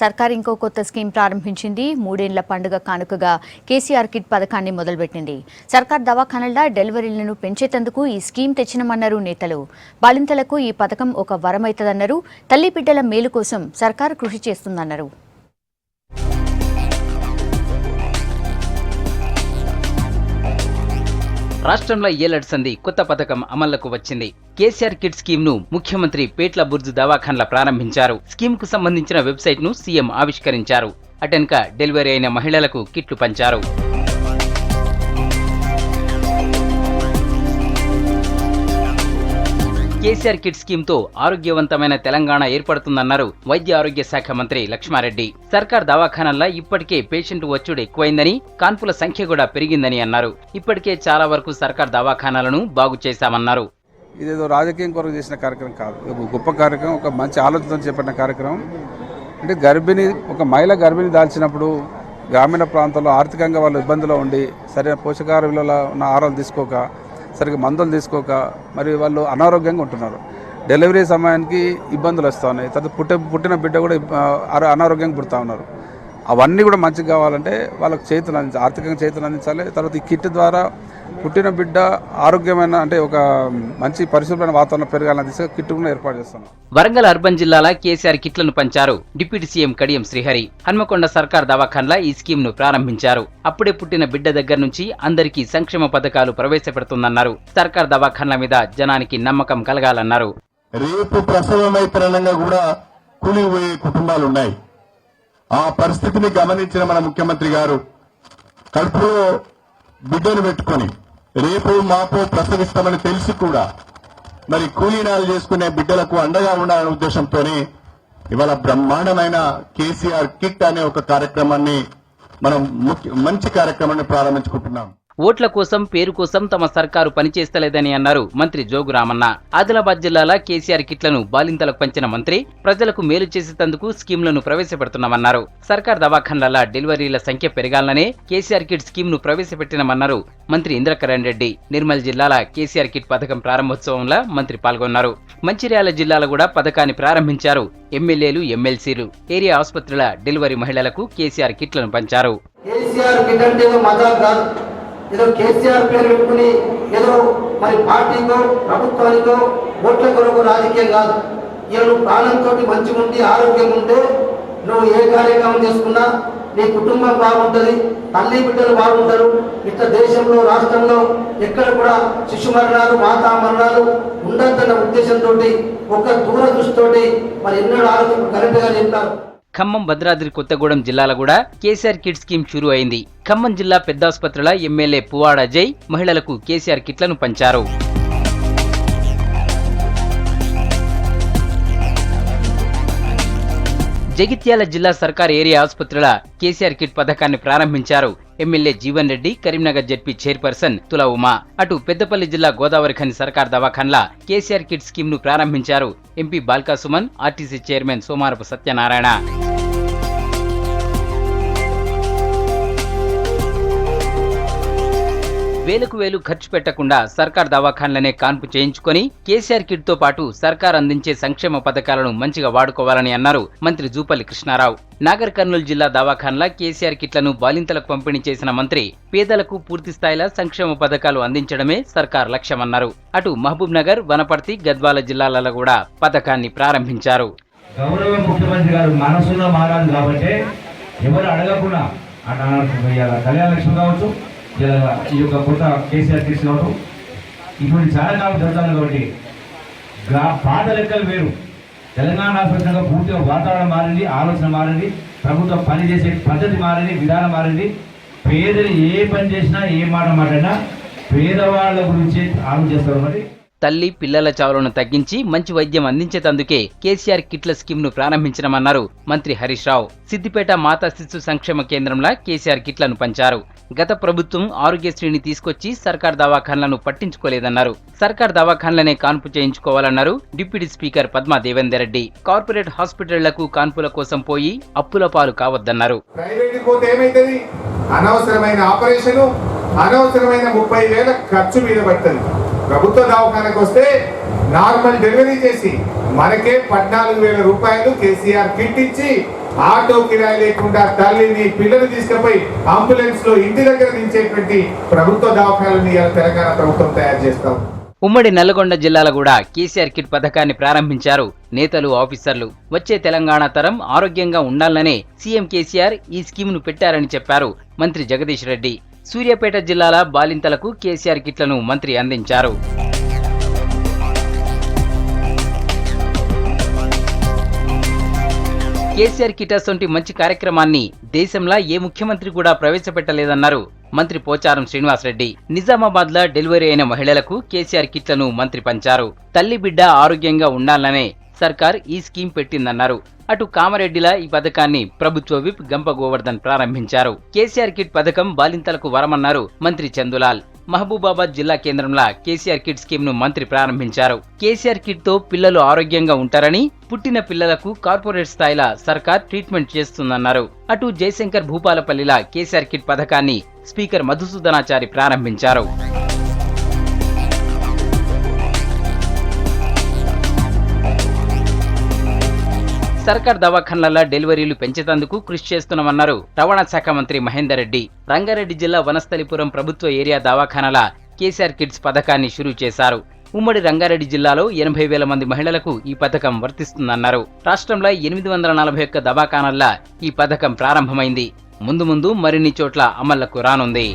సర్కార్ ఇంకో కొత్త స్కీమ్ ప్రారంభించింది. 3 ఏళ్ల పండుగ కానుకగా కేసీఆర్ కిట్ పథకాన్ని మొదలుపెట్టింది. సర్కార్ దవాఖానల డెలివరీలను పెంచేందుకు ఈ స్కీమ్ తెచ్చినమన్నారు నేతలు. బాలింతలకు ఈ పథకం ఒక వరమైతదన్నారు. తల్లి బిడ్డల మేలు కోసం సర్కార్ కృషి చేస్తుందన్నారు. రాష్ట్రంలో ఏళ్ల సంధి కొత్త పథకం అమల్లోకి వచ్చింది. కేసీఆర్ కిట్ స్కీమ్ ను ముఖ్యమంత్రి పేట్ల బుర్జు దవాఖాన్ల ప్రారంభించారు. స్కీమ్ కు సంబంధించిన వెబ్సైట్ ను సీఎం ఆవిష్కరించారు. అటెన్క డెలివరీ అయిన మహిళలకు కిట్లు పంచారు. కేసీఆర్ కిట్ స్కీమ్ తో ఆరోగ్యవంతమైన తెలంగాణ ఏర్పడుతుందన్నారు వైద్య ఆరోగ్య శాఖ మంత్రి లక్ష్మారెడ్డి. సర్కార్ దవాఖానల్లో ఇప్పటికే పేషెంట్ వచ్చుడు ఎక్కువైందని, కాన్పుల సంఖ్య కూడా పెరిగిందని అన్నారు. ఇప్పటికే చాలా వరకు సర్కార్ దవాఖానాలను బాగు చేశామన్నారు. ఇదేదో రాజకీయం కొరకు చేసిన కార్యక్రమం కాదు, ఒక గొప్ప కార్యక్రమం, ఒక మంచి ఆలోచనతో చేపట్టిన కార్యక్రమం. అంటే ఒక మహిళ గర్భిణి దాల్చినప్పుడు గ్రామీణ ప్రాంతాల్లో ఆర్థికంగా వాళ్ళు ఇబ్బందులో ఉండి సరైన పోషకాహార విలువల ఉన్న ఆహారాలు తీసుకోక, సరిగ్గా మందులు తీసుకోక మరి వాళ్ళు అనారోగ్యంగా ఉంటున్నారు. డెలివరీ సమయానికి ఇబ్బందులు వస్తూ ఉన్నాయి. తర్వాత పుట్టిన బిడ్డ కూడా అనారోగ్యంగా పుడతా ఉన్నారు. అవన్నీ కూడా మంచిగా కావాలంటే వాళ్ళకి చేతులు అందించాలి, ఆర్థికంగా చేతులు అందించాలి. తర్వాత ఈ కిట్ ద్వారా పుట్టిన బిడ్డ ఆరోగ్యమైన అంటే ఒక మంచి పరిశుభ్రమైన వాతావరణం పెరగాలని దిశగా కిట్ కూడా ఏర్పాటు చేస్తున్నాం. వరంగల్ అర్బన్ జిల్లాల కేసీఆర్ కిట్లను పంచారు డిప్యూటీ సీఎం కడియం శ్రీహరి. హన్మకొండ సర్కార్ దవాఖాన్ల ఈ స్కీమ్ ను ప్రారంభించారు. అప్పుడే పుట్టిన బిడ్డ దగ్గర నుంచి అందరికీ సంక్షేమ పథకాలు ప్రవేశపెడుతుందన్నారు. సర్కార్ దవాఖాన్ల మీద జనానికి నమ్మకం కలగాలన్నారు. రేపు ప్రసవమైతనంగా కూడా కూలిపోయే కుటుంబాలు ఉన్నాయి. ఆ పరిస్థితిని గమనించిన మన ముఖ్యమంత్రి గారు కడుపులో బిడ్డను పెట్టుకొని రేపు మాపు ప్రసవిస్తామని తెలిసి కూడా మరి కూలీనాలు చేసుకునే బిడ్డలకు అండగా ఉండాలనే ఉద్దేశంతోనే ఇవాళ బ్రహ్మాండమైన కేసీఆర్ కిట్ అనే ఒక కార్యక్రమాన్ని మనం మంచి కార్యక్రమాన్ని ప్రారంభించుకుంటున్నాం. ఓట్ల కోసం, పేరు కోసం తమ సర్కారు పనిచేస్తలేదని అన్నారు మంత్రి జోగు రామన్న. ఆదిలాబాద్ జిల్లాల కేసీఆర్ కిట్లను బాలింతలకు పంచిన మంత్రి ప్రజలకు మేలు చేసేందుకు స్కీమ్లను ప్రవేశపెడుతున్నామన్నారు. సర్కార్ దవాఖాన్ల డెలివరీల సంఖ్య పెరగాలనే కేసీఆర్ కిట్ స్కీమ్ ను ప్రవేశపెట్టినామన్నారు మంత్రి ఇంద్రకరణ్ రెడ్డి. నిర్మల్ జిల్లాల కేసీఆర్ కిట్ పథకం ప్రారంభోత్సవంలో మంత్రి పాల్గొన్నారు. మంచిర్యాల జిల్లాలో కూడా పథకాన్ని ప్రారంభించారు. ఎమ్మెల్యేలు, ఎమ్మెల్సీలు ఏరియా ఆసుపత్రుల డెలివరీ మహిళలకు కేసీఆర్ కిట్లను పంచారు. ఏదో కేసీఆర్ పేరు పెట్టుకుని ఏదో మరి పార్టీకో ప్రభుత్వానికో ఓట్ల కొరకు రాజకీయం కాదు. ఇక నువ్వు ప్రాణంతో మంచిగా ఉండి ఆరోగ్యంగా ఉంటే నువ్వు ఏ కార్యక్రమం చేసుకున్నా నీ కుటుంబం బాగుంటుంది, తల్లి బిడ్డలు బాగుంటారు. ఇట్లా దేశంలో, రాష్ట్రంలో ఎక్కడ కూడా శిశు మరణాలు, మాతా మరణాలు ఉండద్దన్న ఉద్దేశంతో ఒక దూరదృష్టితో మరి ఎన్నడూ ఆలోచన కరెక్ట్గా చెప్తారు. ఖమ్మం, భద్రాద్రి కొత్తగూడెం జిల్లాలో కూడా కేసీఆర్ కిట్ స్కీమ్ షురూ అయింది. ఖమ్మం జిల్లా పెద్దాసుపత్రిలో ఎమ్మెల్యే పువ్వాడ అజయ్ మహిళలకు కేసీఆర్ కిట్లను పంచారు. జగిత్యాల జిల్లా సర్కార్ ఏరియా ఆసుపత్రిలో కేసీఆర్ కిట్ పథకాన్ని ప్రారంభించారు MLA Jeevan Reddy, Karimnagar ZP chairperson తుల ఉమా. అటు పెద్దపల్లి జిల్లా గోదావరిఖని సర్కార్ దవాఖాన్ల కేసీఆర్ కిట్ స్కీమ్ ను ప్రారంభించారు MP Balka Suman, RTC chairman Somarapu Satyanarayana. వేలకు వేలు ఖర్చు పెట్టకుండా సర్కార్ దవాఖాన్లనే కాన్పు చేయించుకొని కేసీఆర్ కిట్ తో పాటు సర్కార్ అందించే సంక్షేమ పథకాలను మంచిగా వాడుకోవాలని అన్నారు మంత్రి జూపల్లి కృష్ణారావు. నాగర్ కర్నూలు జిల్లా దవాఖాన్ల కేసీఆర్ కిట్లను బాలింతలకు పంపిణీ చేసిన మంత్రి పేదలకు పూర్తి స్థాయిలో సంక్షేమ పథకాలు అందించడమే సర్కార్ లక్ష్యమన్నారు. అటు మహబూబ్ నగర్, వనపర్తి, గద్వాల జిల్లాలలో కూడా పథకాన్ని ప్రారంభించారు. గౌరవ ముఖ్యమంత్రి గారు మనసులో మారాలి కాబట్టి ఎవరు అడగకుండా కళ్యాణ లక్ష్మి కావచ్చు, ఈ యొక్క కొత్త కేసీఆర్ కిట్స్ కావచ్చు, ఇటువంటి చాలా కాలం జరుగుతుంది. కాబట్టి పాత లెక్కలు వేరు. తెలంగాణ రాష్ట్రంగా పూర్తిగా వాతావరణం మారింది, ఆలోచన మారింది, ప్రభుత్వం పనిచేసే పద్ధతి మారింది, విధానం మారింది. పేదలు ఏ పని చేసినా, ఏ మాట మాట్లాడినా పేదవాళ్ళ గురించి ఆలోచిస్తారు. మరి తల్లి పిల్లల చావులను తగ్గించి మంచి వైద్యం అందించేందుకే కేసీఆర్ కిట్ల స్కీమ్ ను ప్రారంభించడమన్నారు మంత్రి హరీష్ రావు. సిద్దిపేట మాతా శిశు సంక్షేమ కేంద్రంలో కేసీఆర్ కిట్లను పంచారు. గత ప్రభుత్వం ఆరోగ్యశ్రీని తీసుకొచ్చి సర్కార్ దవాఖాన్లను పట్టించుకోలేదన్నారు. సర్కార్ దవాఖాన్లనే కాన్పు చేయించుకోవాలన్నారు deputy speaker Padma Devender Reddy. Corporate హాస్పిటళ్లకు కాన్పుల కోసం పోయి అప్పుల పాలు కావద్దన్నారు. అనవసరమైన ఆపరేషన్, అనవసరమైన 30,000 ఖర్చు మీద పడుతుంది. ప్రభుత్వ దవాఖానకు వస్తే నార్మల్ డెలివరీ చేసి మనకే 14,000 రూపాయలు కేసీఆర్ కిట్ ఇచ్చి ఆటో కిరాయి లేకుండా తల్లిని పిల్లలు తీసుకుపోయి అంబులెన్స్ లో ఇంటి దగ్గర దించేటువంటి ప్రభుత్వ దవాఖానాలను ఇవాళ తెలంగాణ ప్రభుత్వం తయారు చేస్తాం. ఉమ్మడి నల్లగొండ జిల్లాలో కూడా కేసీఆర్ కిట్ పథకాన్ని ప్రారంభించారు నేతలు, ఆఫీసర్లు. వచ్చే తెలంగాణ తరం ఆరోగ్యంగా ఉండాలనే సీఎం కేసీఆర్ ఈ స్కీమ్ను పెట్టారని చెప్పారు మంత్రి జగదీష్ రెడ్డి. సూర్యాపేట జిల్లాల బాలింతలకు కేసీఆర్ కిట్లను మంత్రి అందించారు. కేసీఆర్ కిట్ అసొంటి మంచి కార్యక్రమాన్ని దేశంలో ఏ ముఖ్యమంత్రి కూడా ప్రవేశపెట్టలేదన్నారు మంత్రి పోచారం శ్రీనివాసరెడ్డి. నిజామాబాద్ లో డెలివరీ అయిన మహిళలకు కేసీఆర్ కిట్లను మంత్రి పంచారు. తల్లి బిడ్డ ఆరోగ్యంగా ఉండాలనే సర్కార్ ఈ స్కీమ్ పెట్టిందన్నారు. అటు కామారెడ్డిలా ఈ పథకాన్ని ప్రభుత్వ విప్ గంప గోవర్ధన్ ప్రారంభించారు. కేసీఆర్ కిట్ పథకం బాలింతలకు వరమన్నారు మంత్రి చందులాల్. మహబూబాబాద్ జిల్లా కేంద్రంలో కేసీఆర్ కిట్ స్కీమ్ ను మంత్రి ప్రారంభించారు. కేసీఆర్ కిట్ తో పిల్లలు ఆరోగ్యంగా ఉంటారని, పుట్టిన పిల్లలకు కార్పొరేట్ స్థాయిలో సర్కార్ ట్రీట్మెంట్ చేస్తుందన్నారు. అటు జయశంకర్ భూపాలపల్లిలా కేసీఆర్ కిట్ పథకాన్ని స్పీకర్ మధుసూదనాచారి ప్రారంభించారు. సర్కార్ దవాఖాన్లలో డెలివరీలు పెంచేందుకు కృషి చేస్తున్నామన్నారు రవాణా శాఖ మంత్రి మహేందర్ రెడ్డి. రంగారెడ్డి జిల్లా వనస్థలిపురం ప్రభుత్వ ఏరియా దవాఖానాల కేసీఆర్ కిట్స్ పథకాన్ని షురూ చేశారు. ఉమ్మడి రంగారెడ్డి జిల్లాలో 80,000 మంది మహిళలకు ఈ పథకం వర్తిస్తుందన్నారు. రాష్ట్రంలో 841 దవాఖానాల్లో ఈ పథకం ప్రారంభమైంది. ముందు మరిన్ని చోట్ల అమలుకు రానుంది.